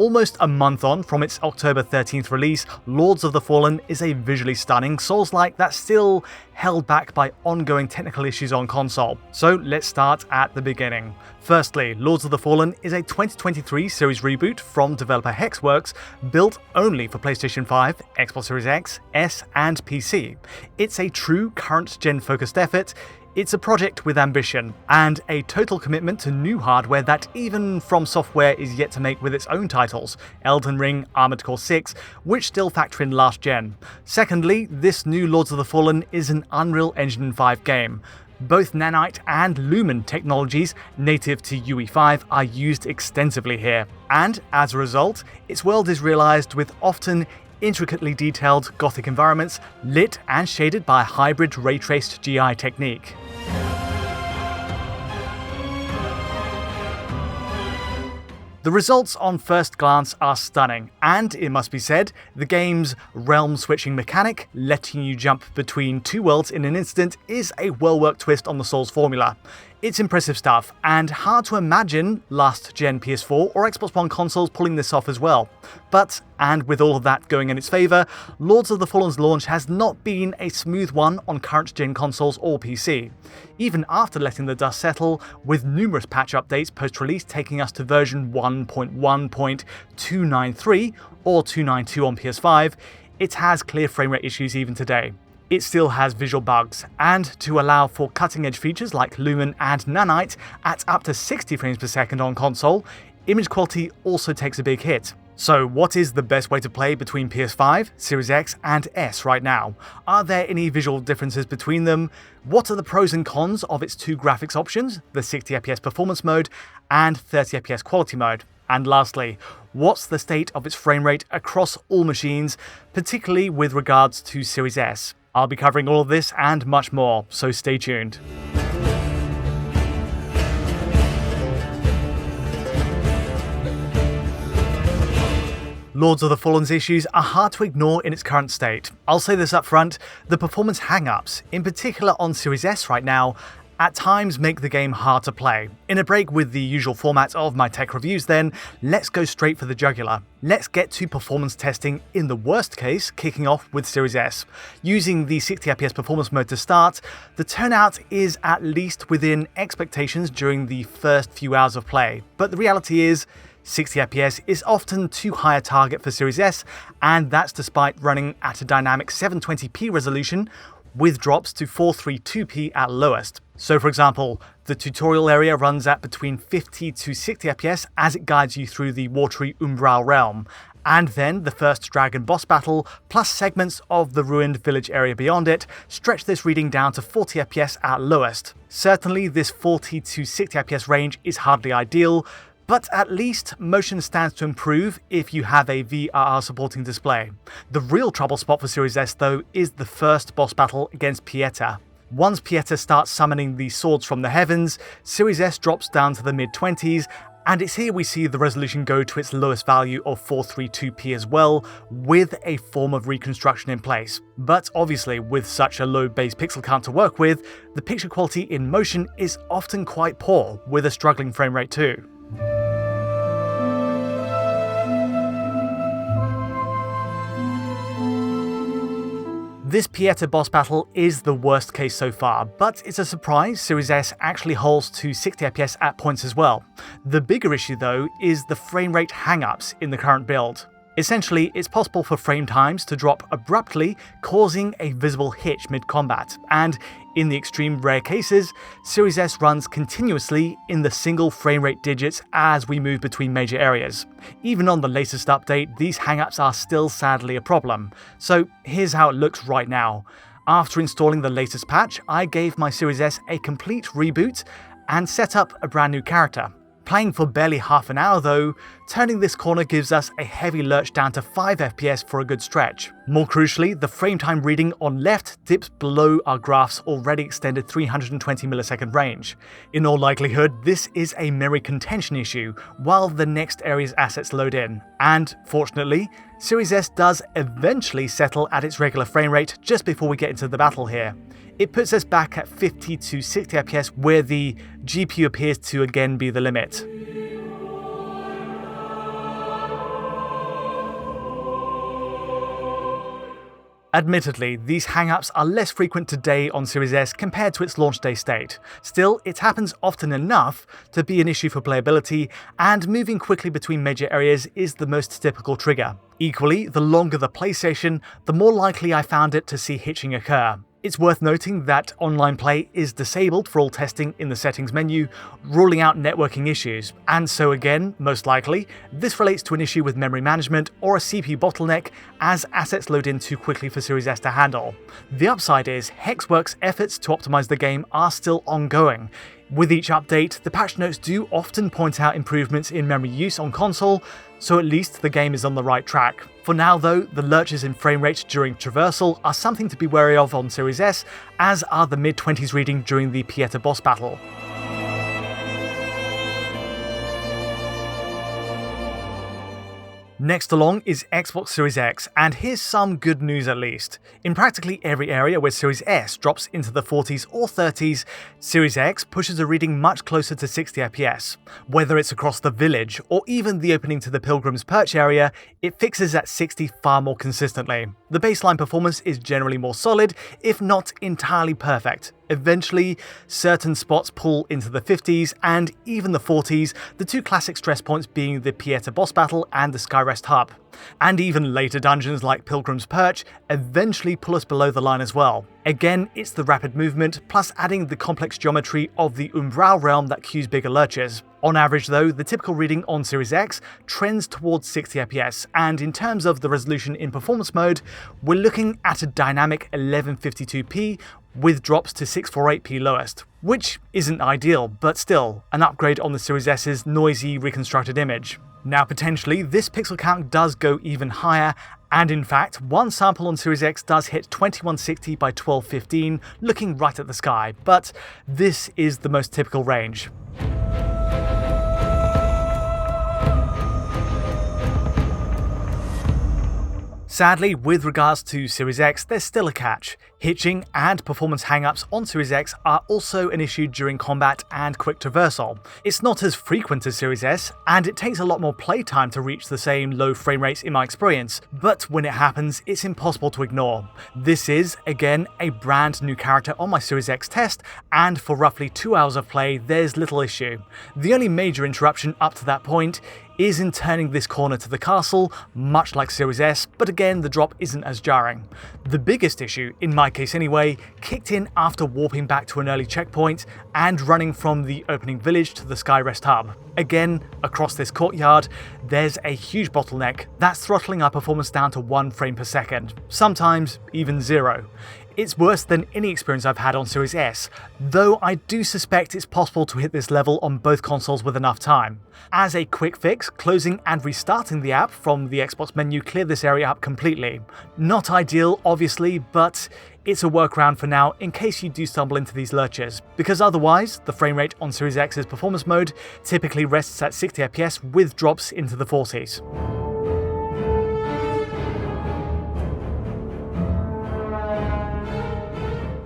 Almost a month on from its October 13th release, Lords of the Fallen is a visually stunning Souls-like that's still held back by ongoing technical issues on console. So let's start at the beginning. Firstly, Lords of the Fallen is a 2023 series reboot from developer Hexworks, built only for PlayStation 5, Xbox Series X, S, and PC. It's a true current-gen focused effort. It's a project with ambition, and a total commitment to new hardware that even From Software is yet to make with its own titles, Elden Ring, Armored Core 6, which still factor in last gen. Secondly, this new Lords of the Fallen is an Unreal Engine 5 game. Both nanite and lumen technologies native to UE5 are used extensively here, and as a result, its world is realised with often intricately detailed Gothic environments lit and shaded by a hybrid ray-traced GI technique. The results on first glance are stunning, and it must be said, the game's realm-switching mechanic, letting you jump between two worlds in an instant, is a well-worked twist on the Souls formula. It's impressive stuff, and hard to imagine last-gen PS4 or Xbox One consoles pulling this off as well. But, and with all of that going in its favour, Lords of the Fallen's launch has not been a smooth one on current-gen consoles or PC. Even after letting the dust settle, with numerous patch updates post-release taking us to version 1.1.293 or 292 on PS5, it has clear frame rate issues even today. It still has visual bugs, and to allow for cutting-edge features like lumen and nanite at up to 60 frames per second on console, image quality also takes a big hit. So what is the best way to play between PS5, Series X and S right now? Are there any visual differences between them? What are the pros and cons of its two graphics options, the 60 FPS performance mode and 30 FPS quality mode? And lastly, what's the state of its frame rate across all machines, particularly with regards to Series S? I'll be covering all of this and much more, so stay tuned. Lords of the Fallen's issues are hard to ignore in its current state. I'll say this up front, the performance hang-ups, in particular on Series S right now, at times make the game hard to play. In a break with the usual format of my tech reviews then, let's go straight for the jugular. Let's get to performance testing in the worst case, kicking off with Series S. Using the 60 FPS performance mode to start, the turnout is at least within expectations during the first few hours of play. But the reality is, 60 FPS is often too high a target for Series S, and that's despite running at a dynamic 720p resolution, with drops to 432p at lowest. So for example, the tutorial area runs at between 50 to 60 FPS as it guides you through the watery Umbral realm, and then the first dragon boss battle, plus segments of the ruined village area beyond it, stretch this reading down to 40 FPS at lowest. Certainly this 40 to 60 FPS range is hardly ideal, but at least motion stands to improve if you have a VRR supporting display. The real trouble spot for Series S though is the first boss battle against Pieta. Once Pieta starts summoning the swords from the heavens, Series S drops down to the mid-20s, and it's here we see the resolution go to its lowest value of 432p as well, with a form of reconstruction in place. But obviously, with such a low base pixel count to work with, the picture quality in motion is often quite poor, with a struggling frame rate too. This Pieta boss battle is the worst case so far, but it's a surprise Series S actually holds to 60 FPS at points as well. The bigger issue though is the frame rate hang-ups in the current build. Essentially, it's possible for frame times to drop abruptly, causing a visible hitch mid-combat, and in the extreme rare cases, Series S runs continuously in the single frame rate digits as we move between major areas. Even on the latest update, these hang-ups are still sadly a problem. So here's how it looks right now. After installing the latest patch, I gave my Series S a complete reboot and set up a brand new character. Playing for barely half an hour though, turning this corner gives us a heavy lurch down to 5 FPS for a good stretch. More crucially, the frame time reading on left dips below our graph's already extended 320 millisecond range. In all likelihood, this is a memory contention issue while the next area's assets load in. And fortunately, Series S does eventually settle at its regular frame rate just before we get into the battle here. It puts us back at 50 to 60 FPS where the GPU appears to again be the limit. Admittedly, these hang-ups are less frequent today on Series S compared to its launch day state. Still, it happens often enough to be an issue for playability, and moving quickly between major areas is the most typical trigger. Equally, the longer the PlayStation, the more likely I found it to see hitching occur. It's worth noting that online play is disabled for all testing in the settings menu, ruling out networking issues, and so again, most likely, this relates to an issue with memory management or a CPU bottleneck as assets load in too quickly for Series S to handle. The upside is Hexworks' efforts to optimize the game are still ongoing. With each update, the patch notes do often point out improvements in memory use on console, so at least the game is on the right track. For now though, the lurches in frame rate during traversal are something to be wary of on Series S, as are the mid-20s reading during the Pieta boss battle. Next along is Xbox Series X, and here's some good news at least. In practically every area where Series S drops into the 40s or 30s, Series X pushes a reading much closer to 60 FPS. Whether it's across the village or even the opening to the Pilgrim's Perch area, it fixes at 60 far more consistently. The baseline performance is generally more solid, if not entirely perfect. Eventually, certain spots pull into the 50s and even the 40s, the two classic stress points being the Pieta boss battle and the Skyrest hub. And even later dungeons like Pilgrim's Perch eventually pull us below the line as well. Again, it's the rapid movement, plus adding the complex geometry of the Umbral realm that cues bigger lurches. On average though, the typical reading on Series X trends towards 60 FPS, and in terms of the resolution in performance mode, we're looking at a dynamic 1152p with drops to 648p lowest, which isn't ideal, but still, an upgrade on the Series S's noisy reconstructed image. Now potentially, this pixel count does go even higher, and in fact, one sample on Series X does hit 2160 by 1215, looking right at the sky, but this is the most typical range. Sadly, with regards to Series X, there's still a catch. Hitching and performance hangups on Series X are also an issue during combat and quick traversal. It's not as frequent as Series S, and it takes a lot more playtime to reach the same low frame rates in my experience, but when it happens, it's impossible to ignore. This is, again, a brand new character on my Series X test, and for roughly 2 hours of play, there's little issue. The only major interruption up to that point is in turning this corner to the castle, much like Series S, but again the drop isn't as jarring. The biggest issue, in my case anyway, kicked in after warping back to an early checkpoint and running from the opening village to the Skyrest hub. Again, across this courtyard, there's a huge bottleneck that's throttling our performance down to 1 frame per second, sometimes even 0. It's worse than any experience I've had on Series S, though I do suspect it's possible to hit this level on both consoles with enough time. As a quick fix, closing and restarting the app from the Xbox menu cleared this area up completely. Not ideal, obviously, but it's a workaround for now in case you do stumble into these lurches, because otherwise, the frame rate on Series X's performance mode typically rests at 60 FPS with drops into the 40s.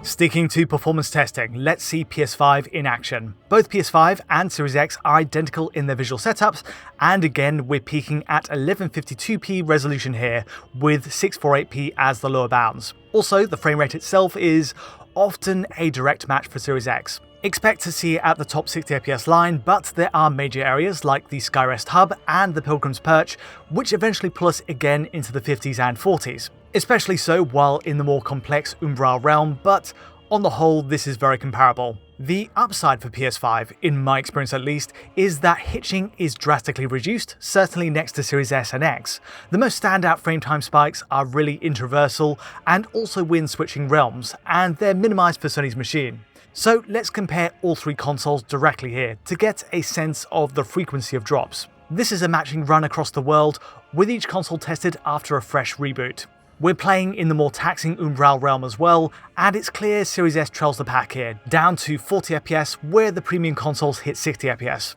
Sticking to performance testing, let's see PS5 in action. Both PS5 and Series X are identical in their visual setups, and again we're peaking at 1152p resolution here, with 648p as the lower bounds. Also, the frame rate itself is often a direct match for Series X. Expect to see it at the top 60 FPS line, but there are major areas like the Skyrest hub and the Pilgrim's Perch, which eventually pull us again into the 50s and 40s. Especially so while in the more complex Umbral realm, but on the whole this is very comparable. The upside for PS5, in my experience at least, is that hitching is drastically reduced, certainly next to Series S and X. The most standout frame time spikes are really in traversal and also when switching realms, and they're minimized for Sony's machine. So let's compare all three consoles directly here to get a sense of the frequency of drops. This is a matching run across the world, with each console tested after a fresh reboot. We're playing in the more taxing Umbral realm as well, and it's clear Series S trails the pack here, down to 40 FPS where the premium consoles hit 60 FPS.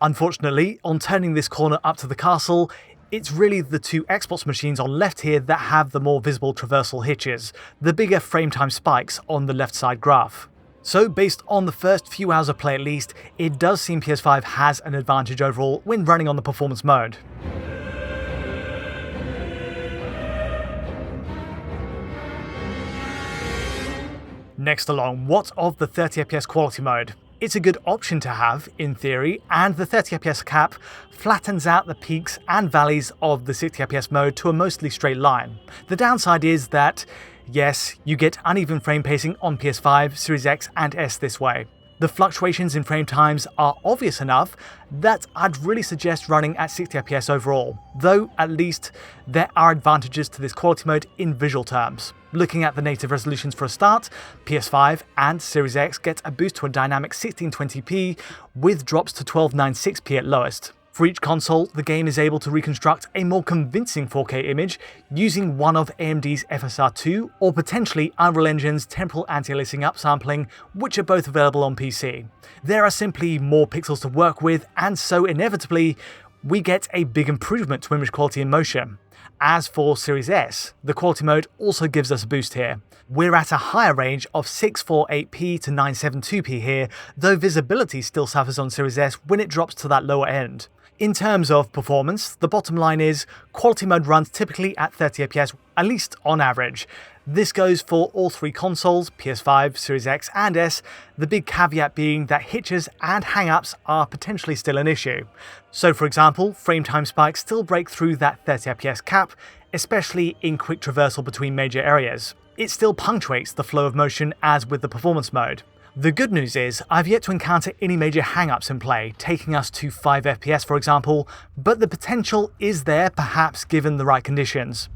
Unfortunately, on turning this corner up to the castle, it's really the two Xbox machines on left here that have the more visible traversal hitches, the bigger frame time spikes on the left side graph. So based on the first few hours of play at least, it does seem PS5 has an advantage overall when running on the performance mode. Next along, what of the 30fps quality mode? It's a good option to have, in theory, and the 30fps cap flattens out the peaks and valleys of the 60fps mode to a mostly straight line. The downside is that, yes, you get uneven frame pacing on PS5, Series X and S this way. The fluctuations in frame times are obvious enough that I'd really suggest running at 60fps overall, though at least there are advantages to this quality mode in visual terms. Looking at the native resolutions for a start, PS5 and Series X get a boost to a dynamic 1620p with drops to 1296p at lowest. For each console, the game is able to reconstruct a more convincing 4K image using one of AMD's FSR2 or potentially Unreal Engine's temporal anti-aliasing upsampling, which are both available on PC. There are simply more pixels to work with, and so inevitably, we get a big improvement to image quality in motion. As for Series S, the quality mode also gives us a boost here. We're at a higher range of 648p to 972p here, though visibility still suffers on Series S when it drops to that lower end. In terms of performance, the bottom line is quality mode runs typically at 30fps, at least on average. This goes for all three consoles, PS5, Series X and S, the big caveat being that hitches and hang-ups are potentially still an issue. So for example, frame time spikes still break through that 30fps cap, especially in quick traversal between major areas. It still punctuates the flow of motion as with the performance mode. The good news is, I've yet to encounter any major hang-ups in play, taking us to 5fps for example, but the potential is there perhaps given the right conditions.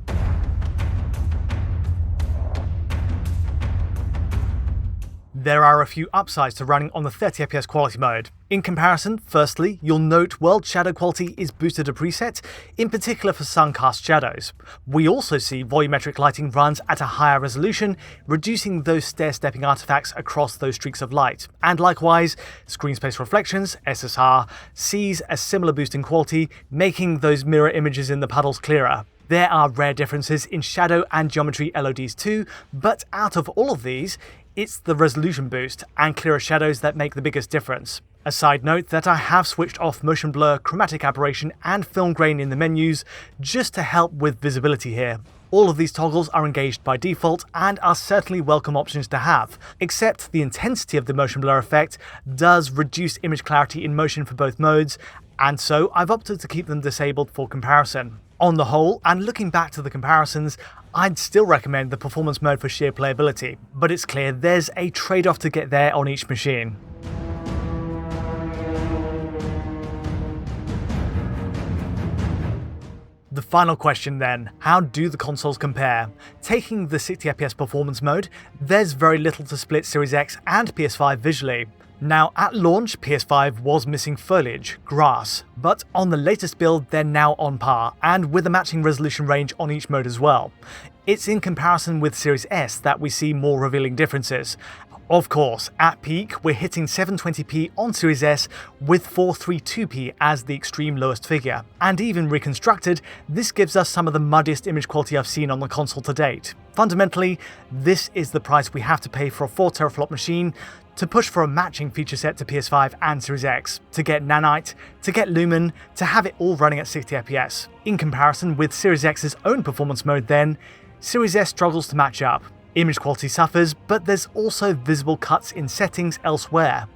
There are a few upsides to running on the 30fps quality mode. In comparison, firstly, you'll note world shadow quality is boosted a preset, in particular for suncast shadows. We also see volumetric lighting runs at a higher resolution, reducing those stair-stepping artifacts across those streaks of light. And likewise, screen space reflections, SSR, sees a similar boost in quality, making those mirror images in the puddles clearer. There are rare differences in shadow and geometry LODs too, but out of all of these, it's the resolution boost and clearer shadows that make the biggest difference. A side note that I have switched off motion blur, chromatic aberration and film grain in the menus just to help with visibility here. All of these toggles are engaged by default and are certainly welcome options to have, except the intensity of the motion blur effect does reduce image clarity in motion for both modes, and so I've opted to keep them disabled for comparison. On the whole, and looking back to the comparisons, I'd still recommend the performance mode for sheer playability, but it's clear there's a trade-off to get there on each machine. The final question then, how do the consoles compare? Taking the 60fps performance mode, there's very little to split Series X and PS5 visually. Now at launch, PS5 was missing foliage, grass, but on the latest build they're now on par, and with a matching resolution range on each mode as well. It's in comparison with Series S that we see more revealing differences. Of course, at peak, we're hitting 720p on Series S with 432p as the extreme lowest figure. And even reconstructed, this gives us some of the muddiest image quality I've seen on the console to date. Fundamentally, this is the price we have to pay for a 4 teraflop machine to push for a matching feature set to PS5 and Series X, to get nanite, to get lumen, to have it all running at 60fps. In comparison with Series X's own performance mode then, Series S struggles to match up. Image quality suffers, but there's also visible cuts in settings elsewhere.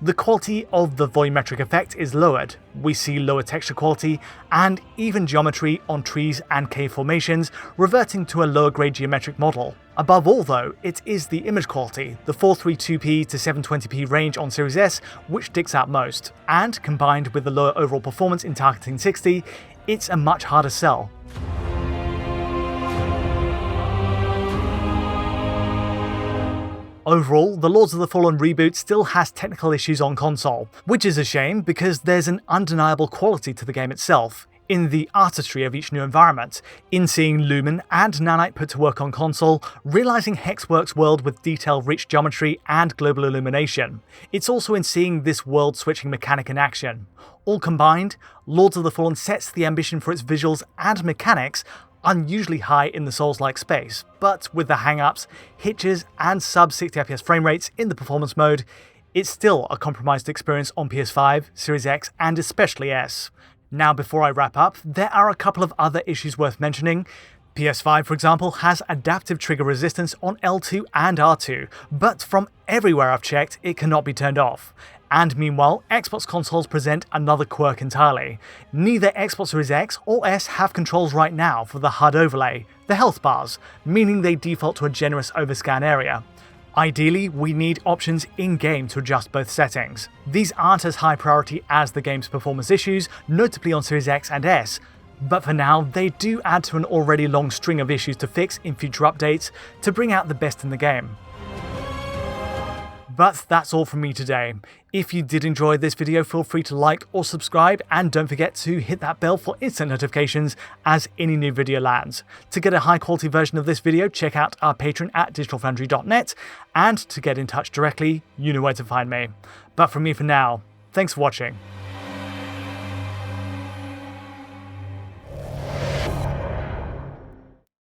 The quality of the volumetric effect is lowered, we see lower texture quality, and even geometry on trees and cave formations reverting to a lower grade geometric model. Above all though, it is the image quality, the 432p to 720p range on Series S, which sticks out most, and combined with the lower overall performance in targeting 60, it's a much harder sell. Overall, the Lords of the Fallen reboot still has technical issues on console, which is a shame because there's an undeniable quality to the game itself, in the artistry of each new environment, in seeing Lumen and Nanite put to work on console, realizing Hexworks' world with detail-rich geometry and global illumination. It's also in seeing this world-switching mechanic in action. All combined, Lords of the Fallen sets the ambition for its visuals and mechanics unusually high in the Souls-like space, but with the hang-ups, hitches and sub-60fps frame rates in the performance mode, it's still a compromised experience on PS5, Series X and especially S. Now before I wrap up, there are a couple of other issues worth mentioning. PS5, for example, has adaptive trigger resistance on L2 and R2, but from everywhere I've checked, it cannot be turned off. And meanwhile, Xbox consoles present another quirk entirely. Neither Xbox Series X or S have controls right now for the HUD overlay, the health bars, meaning they default to a generous overscan area. Ideally, we need options in-game to adjust both settings. These aren't as high priority as the game's performance issues, notably on Series X and S, but for now, they do add to an already long string of issues to fix in future updates to bring out the best in the game. But that's all from me today. If you did enjoy this video, feel free to like or subscribe, and don't forget to hit that bell for instant notifications as any new video lands. To get a high quality version of this video, check out our Patreon at digitalfoundry.net, and to get in touch directly, you know where to find me. But from me for now, thanks for watching.